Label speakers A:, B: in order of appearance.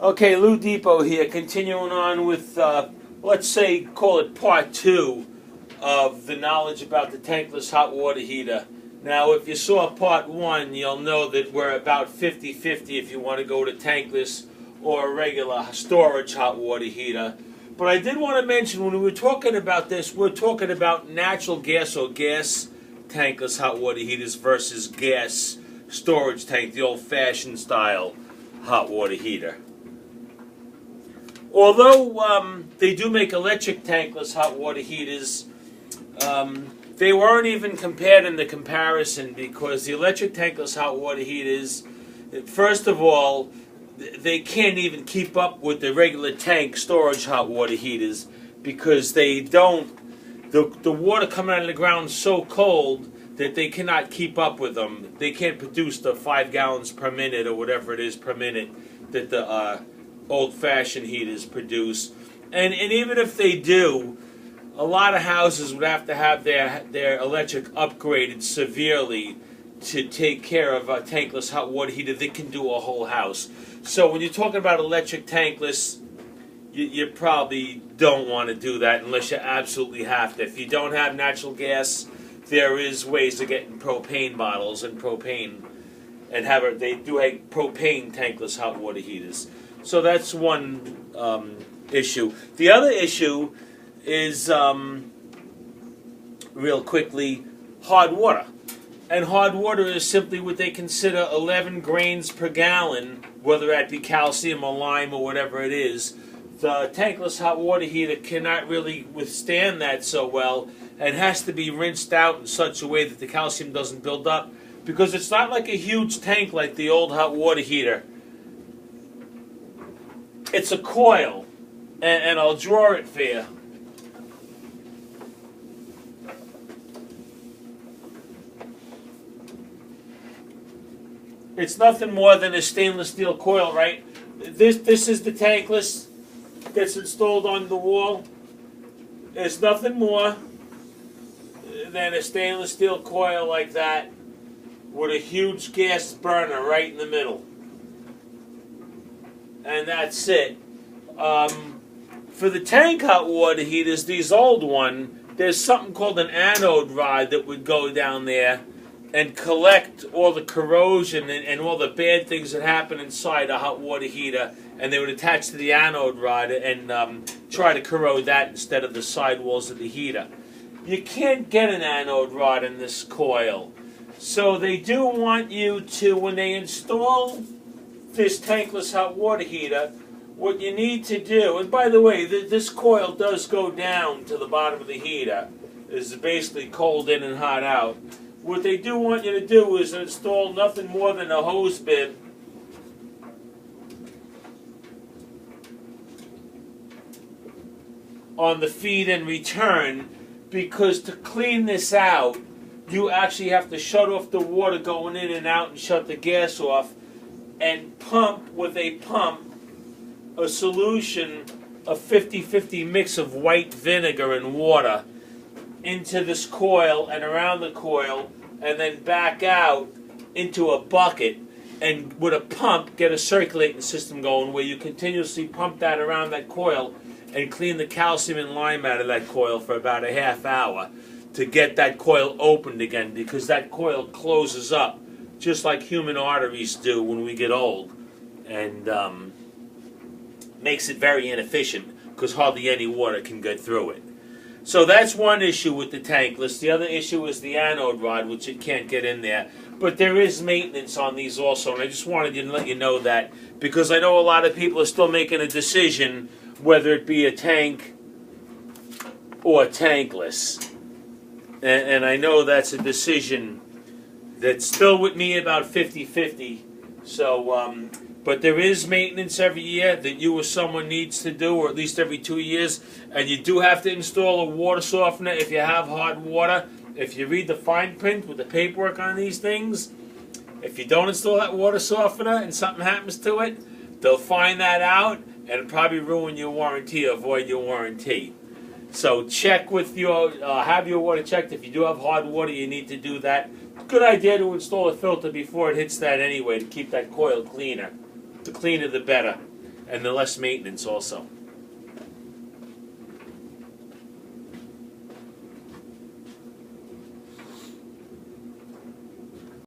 A: Okay, Loudepot here, continuing on with, let's say, call it part two of the knowledge about the tankless hot water heater. Now, if you saw part one, you'll know that we're about 50-50 if you want to go to tankless or a regular storage hot water heater. But I did want to mention, when we were talking about this, we're talking about natural gas or gas tankless hot water heaters versus gas storage tank, the old-fashioned style hot water heater. Although they do make electric tankless hot water heaters, they weren't even compared in the comparison, because the electric tankless hot water heaters, first of all, they can't even keep up with the regular tank storage hot water heaters, because they don't, the water coming out of the ground is so cold that they cannot keep up with them. They can't produce the 5 gallons per minute or whatever it is per minute that the old-fashioned heaters produce. And even if they do, a lot of houses would have to have their electric upgraded severely to take care of a tankless hot water heater that can do a whole house. So when you're talking about electric tankless, you probably don't want to do that unless you absolutely have to. If you don't have natural gas, there is ways to get in propane bottles and propane, and they do have propane tankless hot water heaters. So that's one issue. The other issue is, real quickly, hard water. And hard water is simply what they consider 11 grains per gallon, whether that be calcium or lime or whatever it is. The tankless hot water heater cannot really withstand that so well, and has to be rinsed out in such a way that the calcium doesn't build up, because it's not like a huge tank like the old hot water heater. It's a coil, and I'll draw it for you. It's nothing more than a stainless steel coil, right? This is the tankless that's installed on the wall. It's nothing more than a stainless steel coil like that with a huge gas burner right in the middle. And that's it. For the tank hot water heaters, these old ones, there's something called an anode rod that would go down there and collect all the corrosion and all the bad things that happen inside a hot water heater, and they would attach to the anode rod and try to corrode that instead of the sidewalls of the heater. You can't get an anode rod in this coil. So they do want you to, when they install this tankless hot water heater, what you need to do, and by the way, this coil does go down to the bottom of the heater. It's basically cold in and hot out. What they do want you to do is install nothing more than a hose bib on the feed and return, because to clean this out, you actually have to shut off the water going in and out and shut the gas off, and pump with a pump a solution, a 50-50 mix of white vinegar and water into this coil and around the coil, and then back out into a bucket, and with a pump get a circulating system going where you continuously pump that around that coil and clean the calcium and lime out of that coil for about a half hour to get that coil opened again, because that coil closes up just like human arteries do when we get old, and makes it very inefficient because hardly any water can get through it. So that's one issue with the tankless. The other issue is the anode rod, which it can't get in there. But there is maintenance on these also, and I just wanted to let you know that, because I know a lot of people are still making a decision whether it be a tank or tankless. And I know that's a decision that's still with me about 50-50. So, but there is maintenance every year that you or someone needs to do, or at least every 2 years. And you do have to install a water softener if you have hot water. If you read the fine print with the paperwork on these things, if you don't install that water softener and something happens to it, they'll find that out and it'll probably ruin your warranty or void your warranty. So check with your, have your water checked. If you do have hot water, you need to do that. Good idea to install a filter before it hits that anyway, to keep that coil cleaner. The cleaner the better. and the less maintenance also.